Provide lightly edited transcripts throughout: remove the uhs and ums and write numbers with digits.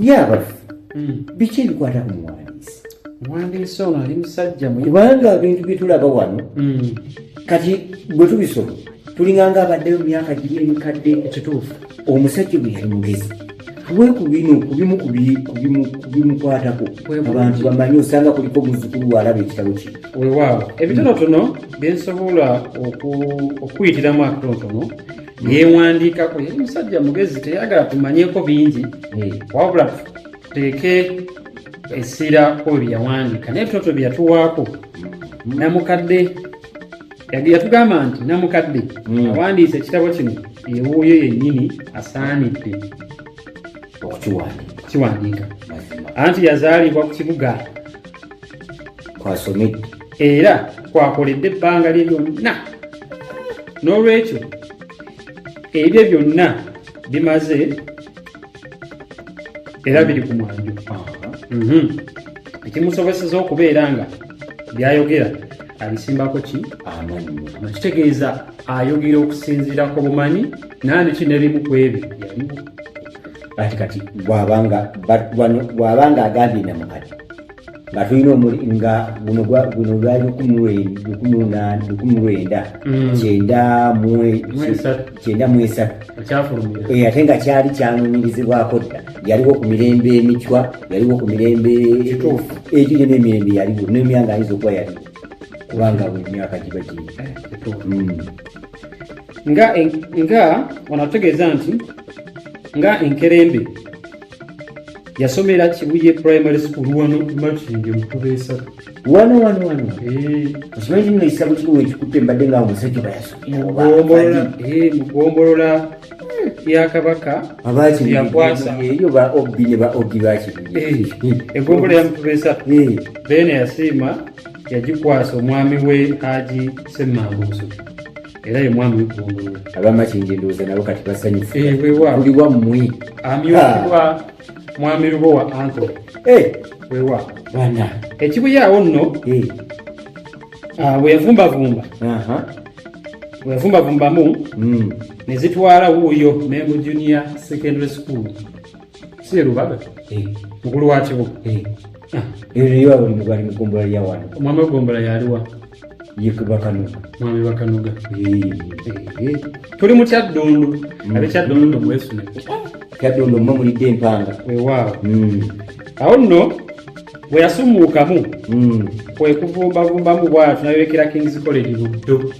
yaba biki ebikwata ku muwandiisi ono ali musajja kubanga ebintu byetulaba wano kati bwe tubisoma tulinganga abaddeyo mu myaka giri emikadde ekituufu omusajja bwe yali mugezi we ku bino kubimukwatako abantu bamanyi osanga kuliko muzzukulu walaba ekitabo kino weewaawo ebitonotono byensobola okuyitiramu akatonotono yeewandiikako yali musajja mugezi teyagala tumanyeko bingi wabula tuteeke essira ku bye yawandiika naye ebitonotono bye yatuwaako namukadde yatugamba nti namukadde awandiise ekitabo kino ewuuyo yennyini asaanidde okukiwandiika anti yazaalibwa ku kibuga kwasomedde era kwakoledde ebbanga lye lyonna n'olwekyo ebyo byonna bimaze era biri ku mwanjo ekimusoboseza okubeera nga byayogera abisimbako ki kitegeeza ayogera okusinziirako bumanyi nandi kinebimu ku ebyo yaliwo kati bw'abanga agambye namukati nga tulina nga guno lwali 1993 ate nga kyali kyanoonyerizibwako dda yaliwo ku mirembe emicwa yaliwo ku mirembe egiri n'emirembe yaliwo n'emyanga ayinza okuba yaliwo kubanga buli myaka giba giri nga onategeeza nti nga enkerembe yasomera Kibuye Primary School wano Makinge Mutubeesa wano okimanyi nno ekitabo kiriwo ekikutte mbadde nga omusajja mugombolola ya Kabaka yakwasa eyo ba obbi ne ba obbi bakibuye egombolola ya Mutubeesa beene yasiima yagikwasa omwami we Haji Ssemmanguso era ye mwami w'eggongolola abamakinge ndowooza nabo kati basanyufu buli wammwe amyukibwa mwami Lubowa Anthony wewa bana Ekibuye awo nno weyavumbavumbamu ne zitwala wuuyo Mengo Junior Secondary School si Rubaga mukulu wa Kibuga eyo bali mugombola ya wano omwami w'eggombola yaliwa mwami Bakanuga tuli mu Kyaddondo ab'Ekyaddondo mwesuneko Kyaddondo mulidde empanga weewaawo awo nno bwe yasumuukamu kwe kuvumbavumbamu bw'atyo n'abekera King's College Buddo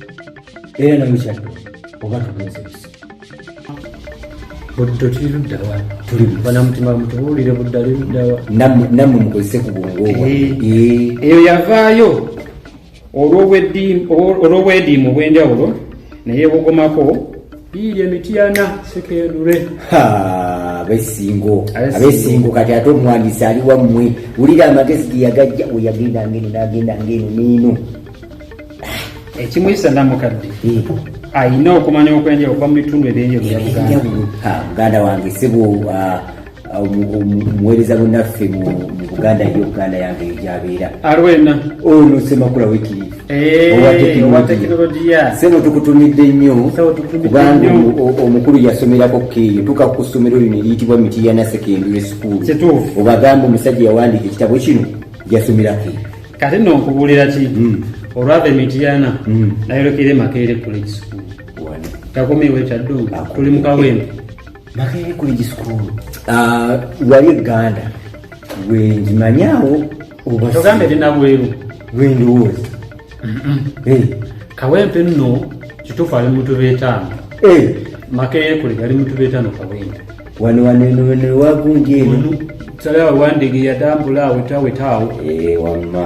era nayo Kyaddondo oba tubuuzebisa Buddo tuli luddawa banamutima mutubuulire Buddo ali luddawa nammwe mukozese ku bwongo eyo yavaayo olw'obwediimu obw'enjawulo naye bugomako biiri Emityana Sekendule abesingo kati ate omuwandiisi ali wammwe wulira amagezi ge yagajja weyagenda ngeno n'agenda ngeno niino ekimuyisa namukadde ayina okumanya okwenjawulo okuva mu bitundu ebyenjawulo ya Buganda muganda wange sebo omuweereza munnaffe mu Buganda ye Buganda yange egyabeera alwena ono Ssemakula wekirifu owa tekinologiya sebo tukutumidde nnyo kubanga omukulu yasomerako keeyo tuka ku ssomero lino eriyitibwa Mityana Secondary School obagamba omusajja yawandiika ekitabo kino yasomerako kati nno nkubuulira ki olwava Mityana nayolekere Makerere College School takomewo Kyaddondo tuli mu Kawempe Makerere College School wali Uganda wenjimanyaawo togambe linabweru lwendowooza Kawempe nno kituufu ali Mutubeetaano Makerere College ali Mutubeetaano Kawempe wano wagunje eno salawa wandege yadambula awetaawo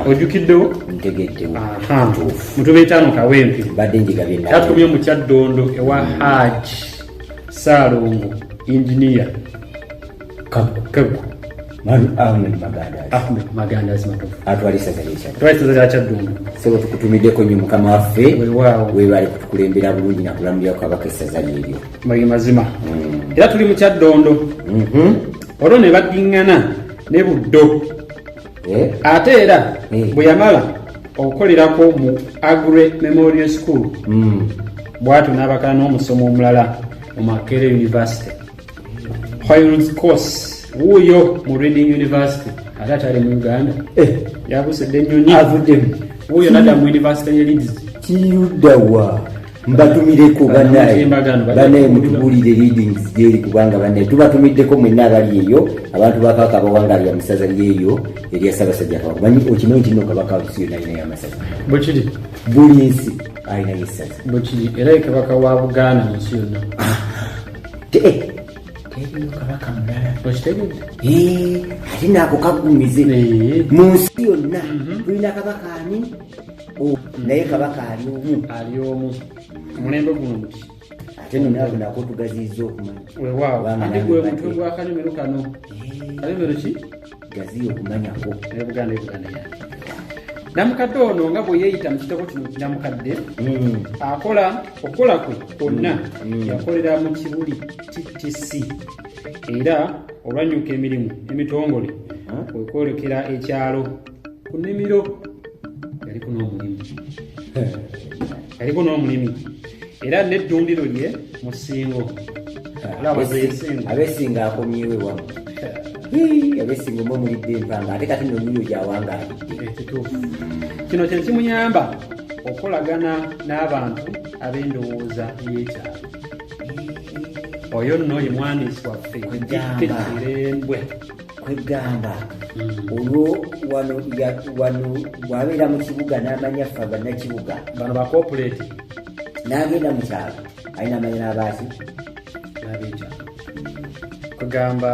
ojukiddewo ntegeddewo Mutubeetaano Kawempe badde njigabye tatumye mu Kyaddondo ewa Haji Saalongo engineer Kagu Ahmed Magandazi matofu atwalisa za Kyaddondo sebo tukutumiddeko nnyo mukama waffe weebale kutukulembera bulungi nakulamulira Kabaka essaza lyeryo mazima era tuli mu Kyaddondo olwo ne bagiŋŋana ne Buddo ate era bwe yamala okukolerako mu Agre Memorial School bw'atyo n'abakala n'omusomo omulala mu Makerere University Hoyles Course wuuyo mu Reading University ate atali mu Uganda yabusedde ennyonyi avuddemu wuuyo nadda mu University ye Leeds kiyuddawa mbatumireko banaye mutubuulire readings gyeri kubanga banaye tubatumiddeko mwenna abali eyo abantu bakabaka abawangalira mu ssaza lyeyo erya Ssaabasajja Kabaka manyi okimanyi nti nno kabaka nsi yonna alinayo amasaza bwekiri buli nsi alinayo essaza bwekiri era kabaka wa Buganda mu nsi yonna terino kabaka mulala okitegedde ate naako kagumize mu nsi yonna tulina kabaka ani naye kabaka ali omu mulembe guno muti ate nonaawe nako tugaziyiza okumanya weewaawo andi gwe mutwe gwa kanyomero kano kanyomero ki gaziya okumanyako naye Buganda ebuganda ya namukadde ono nga bwe yeeyita mu kitabo kino kinamukadde okukola kwe kwonna yakolera mu Kibuli TTC era olwanyuka emirimu emitongole kwekwolekera ekyalo ku nnimiro yaliko n'omulimu era n'eddundiro lye mu Ssingo abesinga akomyewe wamu abesinga omwe mulidde empanga ate kati nonyuyo gyawangaalidde kino kye kimuyamba okukolagana n'abantu ab'endowooza y'ekyalo oyo nno ye mwandiisi waffe Kirembwe kwegamba olwo wano bwabeera mu kibuga n'amanya ffe abannakibuga bano bakoopuleti n'agenda mu kyalo alina amanya n'abaasi n'abekyalo kwegamba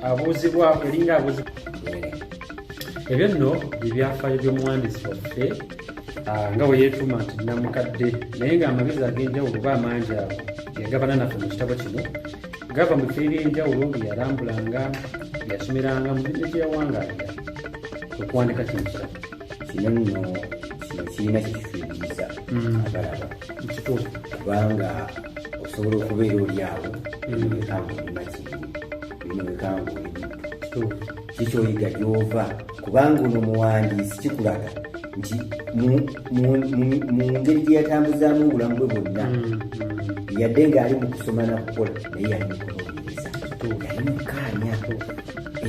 abuuzibwa eringa abuuzibwa ebyo nno ebyafaayo by'omuwandiisi waffe nga bwe yeetuma nti namukadde naye ng'amagezi ag'enjawulo oba amangi ago yagabana naffe mu kitabo kino gava mu bifo eby'enjawulo byeyalambulanga byasomeranga mu bino gyeyawangaalira okuwandika kino kitabo kino nno kino kirina kyekifiiriza abalaba kituufu kubanga osobola okubeera oli awo wekanga olimaki bino wekanga oli kikyoyiga gyova kubanga ono muwandiisi kikulaga nti mu ngeri gye yatambuzaamu obulamu bwe bwonna yadde ng'ali mu kusoma nakukola naye yali mukunoonyereza yali mukaanya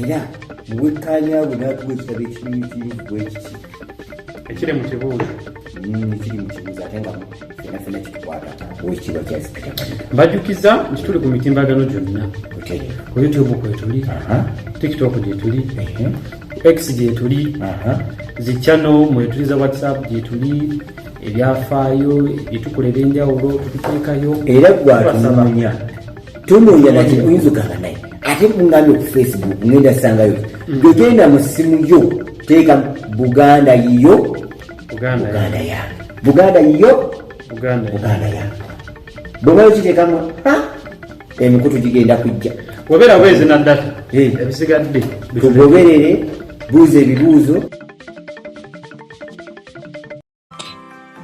era muwekkaanya bwe n'atuwa ekitabo ekiyitirivu bwe kiti ekiri mu kibuuzo kiri mu kibuuzo ate nga fenafena kitukwata owekitiibwa kyazikitabalira mbajjukiza nti tuli ku mitimbagano gyonna ku YouTube kwetuli TikTok gyetuli X gyetuli zichano mwetuliza WhatsApp gyetuli ebyafaayo ebitukola ebyenjawulo tubiteekayo era gwatunoonya tunoonya nati oyinza okanga naye ate mungambye ku Facebook ngenda sangayo gegenda mu ssimu yo teeka Buganda yiyo Buganda yange Buganda yiyo Buganda yange bwemala okiteekamu emikutu gigenda kujja webeera bwezi naddala ebisigadde tugoberere buuza ebibuuzo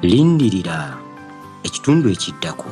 lindirira ekitundu ekiddako.